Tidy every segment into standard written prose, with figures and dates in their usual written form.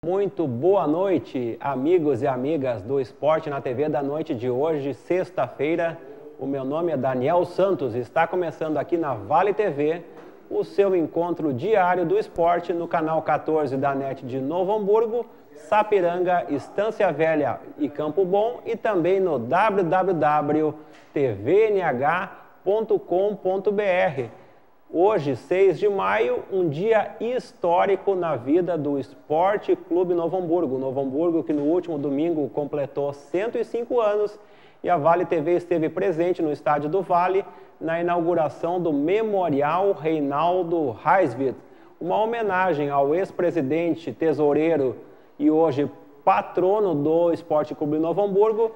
Muito boa noite, amigos e amigas do Esporte na TV da noite de hoje, sexta-feira. O meu nome é Daniel Santos e está começando aqui na Vale TV o seu encontro diário do esporte no canal 14 da NET de Novo Hamburgo, Sapiranga, Estância Velha e Campo Bom e também no www.tvnh.com.br. Hoje, 6 de maio, um dia histórico na vida do Esporte Clube Novo Hamburgo. Novo Hamburgo que no último domingo completou 105 anos e a Vale TV esteve presente no estádio do Vale na inauguração do Memorial Reinaldo Reiswirth, uma homenagem ao ex-presidente, tesoureiro e hoje patrono do Esporte Clube Novo Hamburgo.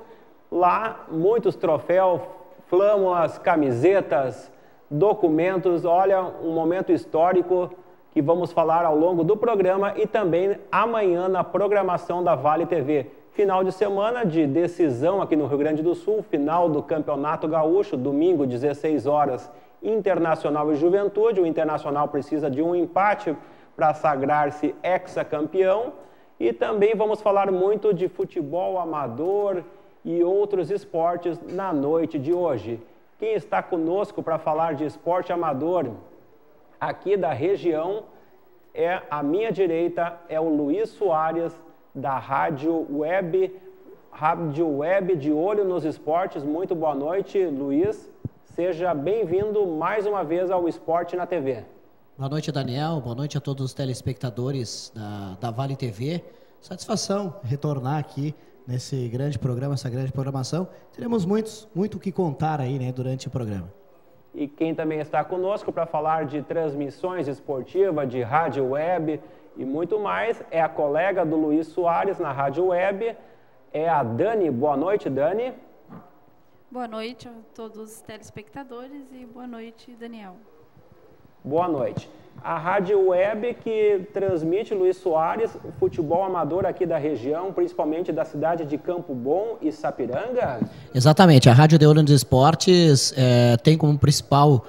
Lá, muitos troféus, flâmulas, camisetas, documentos, olha, um momento histórico que vamos falar ao longo do programa e também amanhã na programação da Vale TV. Final de semana de decisão aqui no Rio Grande do Sul, final do Campeonato Gaúcho, domingo, 16 horas, Internacional e Juventude. O Internacional precisa de um empate para sagrar-se hexacampeão. E também vamos falar muito de futebol amador e outros esportes na noite de hoje. Quem está conosco para falar de esporte amador aqui da região é à minha direita, é o Luiz Soares, da Rádio Web de Olho nos Esportes. Muito boa noite, Luiz. Seja bem-vindo mais uma vez ao Esporte na TV. Boa noite, Daniel. Boa noite a todos os telespectadores da Vale TV. Satisfação retornar aqui nesse grande programa, essa grande programação. Teremos muito o que contar aí, né, durante o programa. E quem também está conosco para falar de transmissões esportivas, de rádio web e muito mais, é a colega do Luiz Soares na rádio web, é a Dani. Boa noite, Dani. Boa noite a todos os telespectadores e boa noite, Daniel. Boa noite. A rádio web que transmite, Luiz Soares, o futebol amador aqui da região, principalmente da cidade de Campo Bom e Sapiranga? Exatamente. A Rádio de Olho nos Esportes tem como principal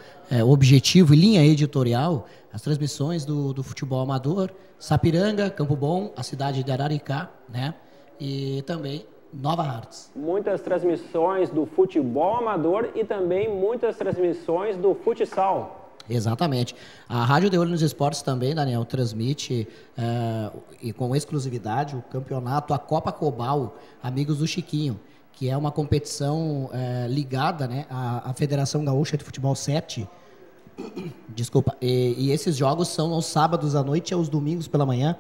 objetivo e linha editorial as transmissões do futebol amador, Sapiranga, Campo Bom, a cidade de Araricá, né? E também Nova Hartz. Muitas transmissões do futebol amador e também muitas transmissões do futsal. Exatamente. A Rádio de Olho nos Esportes também, Daniel, transmite e com exclusividade o campeonato, a Copa Cobal, Amigos do Chiquinho, que é uma competição ligada, né, à Federação Gaúcha de Futebol 7. Desculpa. E esses jogos são aos sábados à noite e aos domingos pela manhã,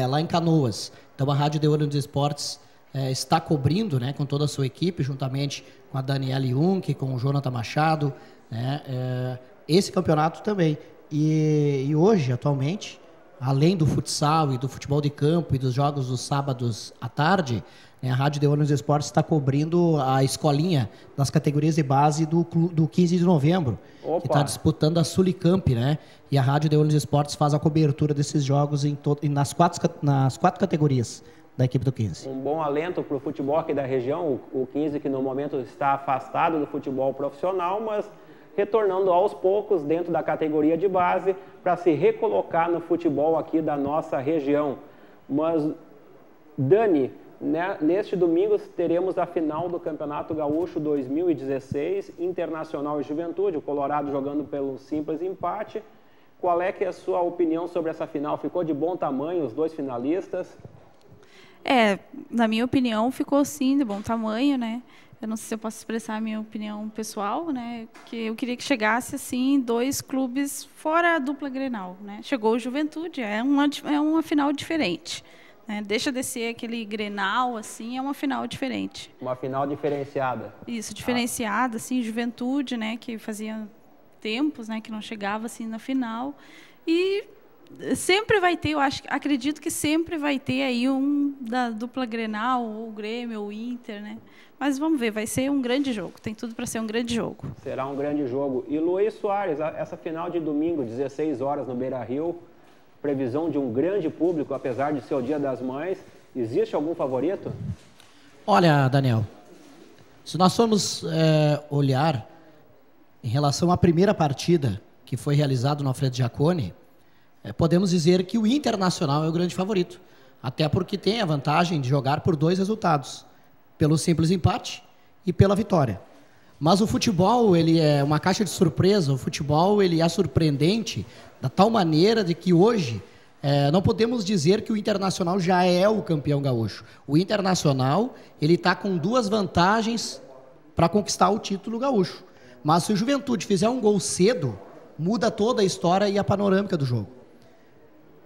lá em Canoas. Então a Rádio de Olho nos Esportes está cobrindo, né, com toda a sua equipe, juntamente com a Daniela Jung, com o Jonathan Machado, né, esse campeonato também. E hoje, atualmente, além do futsal e do futebol de campo e dos jogos dos sábados à tarde, né, a Rádio de Olho nos Esportes está cobrindo a escolinha das categorias de base do 15 de novembro, que está disputando a Sulicamp, né? E a Rádio de Olho nos Esportes faz a cobertura desses jogos nas quatro categorias da equipe do 15. Um bom alento para o futebol aqui da região, o 15 que no momento está afastado do futebol profissional, mas retornando aos poucos dentro da categoria de base para se recolocar no futebol aqui da nossa região. Mas, Dani, né, neste domingo teremos a final do Campeonato Gaúcho 2016, Internacional e Juventude, o Colorado jogando pelo simples empate. Qual é que é a sua opinião sobre essa final? Ficou de bom tamanho os dois finalistas? Na minha opinião, ficou sim de bom tamanho, né? Eu não sei se eu posso expressar a minha opinião pessoal, né? Que eu queria que chegasse assim dois clubes fora a dupla Grenal, né? Chegou o Juventude, é uma final diferente, né? Deixa de ser aquele Grenal assim, é uma final diferente. Uma final diferenciada. Isso, diferenciada, assim, Juventude, né? Que fazia tempos, né? Que não chegava assim na final e sempre vai ter, acredito que sempre vai ter aí um da dupla Grenal, ou o Grêmio, ou o Inter, né? Mas vamos ver, vai ser um grande jogo, tem tudo para ser um grande jogo. Será um grande jogo. E Luiz Soares, essa final de domingo, 16 horas no Beira-Rio, previsão de um grande público, apesar de ser o Dia das Mães, existe algum favorito? Olha, Daniel, se nós formos olhar em relação à primeira partida que foi realizada no Alfredo Jaconi, podemos dizer que o Internacional é o grande favorito, até porque tem a vantagem de jogar por 2 resultados, pelo simples empate e pela vitória. Mas o futebol, ele é uma caixa de surpresa, o futebol ele é surpreendente da tal maneira de que hoje não podemos dizer que o Internacional já é o campeão gaúcho. O Internacional ele está com 2 vantagens para conquistar o título gaúcho. Mas se o Juventude fizer um gol cedo, muda toda a história e a panorâmica do jogo.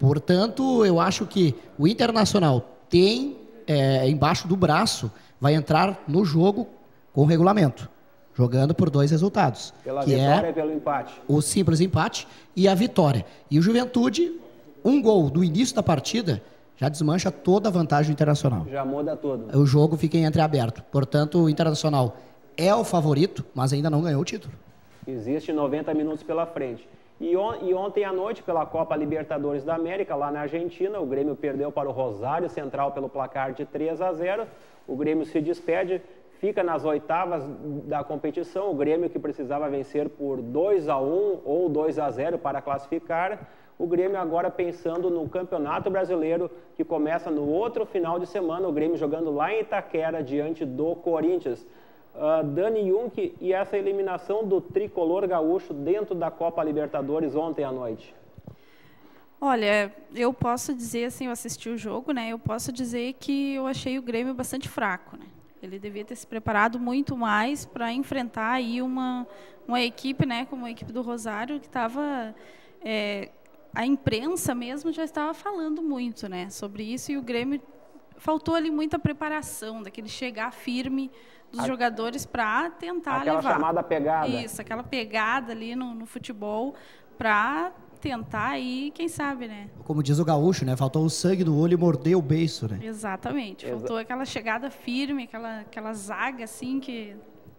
Portanto, eu acho que o Internacional tem embaixo do braço, vai entrar no jogo com o regulamento, jogando por 2 resultados. Pela vitória e pelo empate. O simples empate e a vitória. E o Juventude, um gol do início da partida, já desmancha toda a vantagem do Internacional. Já muda tudo. O jogo fica em entreaberto. Portanto, o Internacional é o favorito, mas ainda não ganhou o título. Existe 90 minutos pela frente. E ontem à noite, pela Copa Libertadores da América, lá na Argentina, o Grêmio perdeu para o Rosário Central pelo placar de 3-0. O Grêmio se despede, fica nas oitavas da competição. O Grêmio que precisava vencer por 2-1 ou 2-0 para classificar. O Grêmio agora pensando no Campeonato Brasileiro, que começa no outro final de semana. O Grêmio jogando lá em Itaquera, diante do Corinthians. Dani Jung, e essa eliminação do tricolor gaúcho dentro da Copa Libertadores ontem à noite? Olha, eu posso dizer, assim, eu assisti o jogo, né? Eu posso dizer que eu achei o Grêmio bastante fraco, né? Ele devia ter se preparado muito mais para enfrentar aí uma equipe, né? Como a equipe do Rosário, que estava... a imprensa mesmo já estava falando muito, né? Sobre isso, e o Grêmio faltou ali muita preparação, daquele chegar firme dos jogadores para tentar aquela levar. Aquela chamada pegada. Isso, aquela pegada ali no futebol para tentar aí, quem sabe, né? Como diz o gaúcho, né? Faltou o sangue do olho e mordeu o beiço, né? Exatamente. Faltou aquela chegada firme, aquela zaga assim que...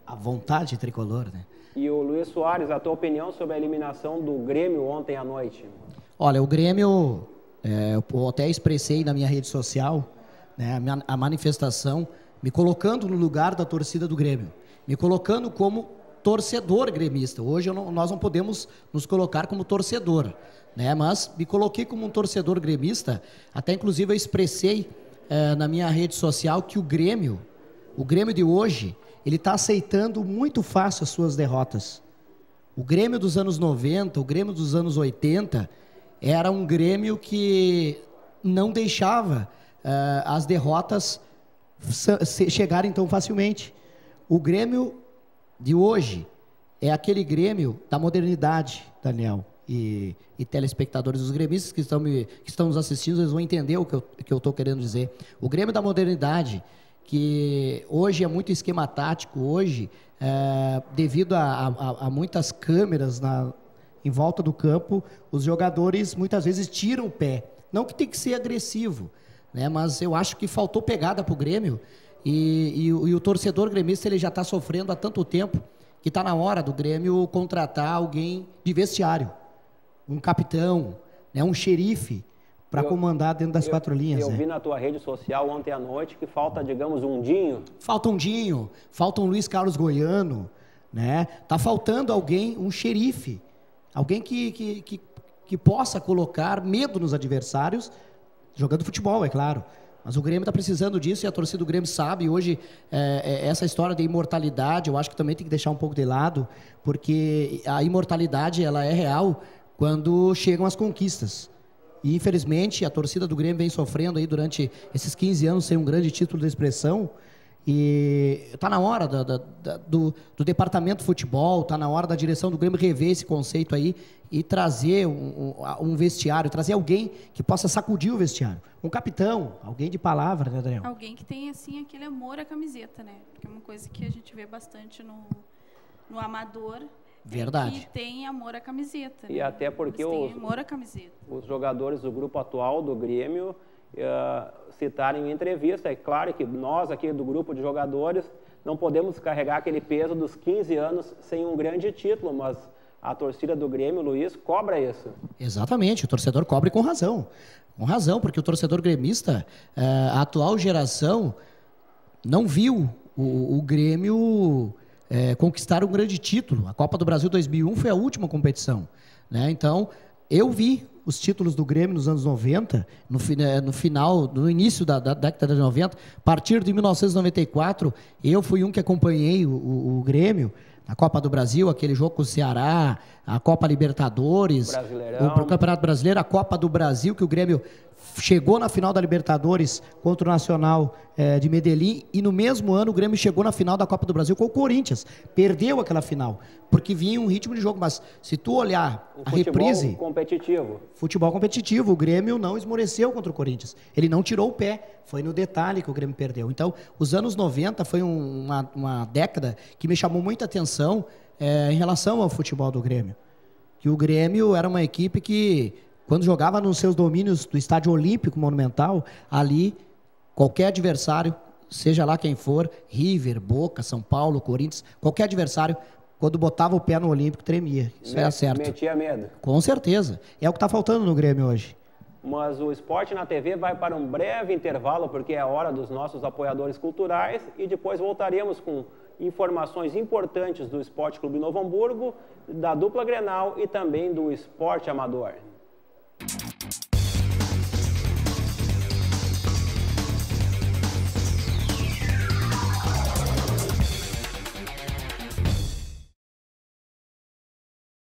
A vontade tricolor, né? E o Luiz Soares, a tua opinião sobre a eliminação do Grêmio ontem à noite? Olha, o Grêmio, eu até expressei na minha rede social, né, a manifestação, me colocando no lugar da torcida do Grêmio, me colocando como torcedor gremista. Hoje nós não podemos nos colocar como torcedor, né, mas me coloquei como um torcedor gremista, até inclusive eu expressei na minha rede social que o Grêmio de hoje, ele está aceitando muito fácil as suas derrotas. O Grêmio dos anos 90, o Grêmio dos anos 80, era um Grêmio que não deixava as derrotas chegarem tão facilmente. O Grêmio de hoje é aquele Grêmio da modernidade, Daniel, e telespectadores, os gremistas que estão nos assistindo, eles vão entender o que eu estou querendo dizer. O Grêmio da modernidade, que hoje é muito esquema tático, hoje, devido a muitas câmeras em volta do campo, os jogadores muitas vezes tiram o pé. Não que tem que ser agressivo, né? Mas eu acho que faltou pegada para o Grêmio e o torcedor gremista ele já está sofrendo há tanto tempo que está na hora do Grêmio contratar alguém de vestiário, um capitão, né? Um xerife, para comandar dentro das 4 linhas. Eu vi na tua rede social ontem à noite que falta, digamos, um Dinho. Falta um Dinho, falta um Luiz Carlos Goiano, né? Tá faltando alguém, um xerife, alguém que possa colocar medo nos adversários, jogando futebol, é claro. Mas o Grêmio está precisando disso e a torcida do Grêmio sabe. Hoje, essa história de imortalidade, eu acho que também tem que deixar um pouco de lado, porque a imortalidade ela é real quando chegam as conquistas. E, infelizmente, a torcida do Grêmio vem sofrendo aí durante esses 15 anos sem um grande título de expressão. E está na hora do departamento de futebol, está na hora da direção do Grêmio rever esse conceito aí e trazer um vestiário, trazer alguém que possa sacudir o vestiário. Um capitão, alguém de palavra, né, Daniel? Alguém que tem, assim, aquele amor à camiseta, né? Que é uma coisa que a gente vê bastante no amador. Verdade. que tem amor à camiseta. E né? até porque Eles têm amor à camiseta. os jogadores do grupo atual do Grêmio citarem em entrevista, é claro que nós aqui do grupo de jogadores não podemos carregar aquele peso dos 15 anos sem um grande título, mas a torcida do Grêmio, Luiz, cobra isso. Exatamente, o torcedor cobra com razão. Com razão, porque o torcedor gremista, a atual geração, não viu o Grêmio conquistar um grande título. A Copa do Brasil 2001 foi a última competição, né? Então, eu vi os títulos do Grêmio nos anos 90, no início da década de 90, a partir de 1994, eu fui um que acompanhei o Grêmio, a Copa do Brasil, aquele jogo com o Ceará, a Copa Libertadores, o Campeonato Brasileiro, a Copa do Brasil, que o Grêmio chegou na final da Libertadores contra o Nacional de Medellín, e no mesmo ano o Grêmio chegou na final da Copa do Brasil com o Corinthians. Perdeu aquela final, porque vinha um ritmo de jogo, mas se tu olhar a reprise... Futebol competitivo. O Grêmio não esmoreceu contra o Corinthians. Ele não tirou o pé, foi no detalhe que o Grêmio perdeu. Então, os anos 90 foi uma década que me chamou muita atenção em relação ao futebol do Grêmio. Que o Grêmio era uma equipe que, quando jogava nos seus domínios do Estádio Olímpico Monumental, ali, qualquer adversário, seja lá quem for, River, Boca, São Paulo, Corinthians, qualquer adversário, quando botava o pé no Olímpico, tremia. Isso era certo. Metia medo. Com certeza. É o que está faltando no Grêmio hoje. Mas o Esporte na TV vai para um breve intervalo, porque é a hora dos nossos apoiadores culturais, e depois voltaremos com informações importantes do Esporte Clube Novo Hamburgo, da dupla Grenal e também do esporte amador.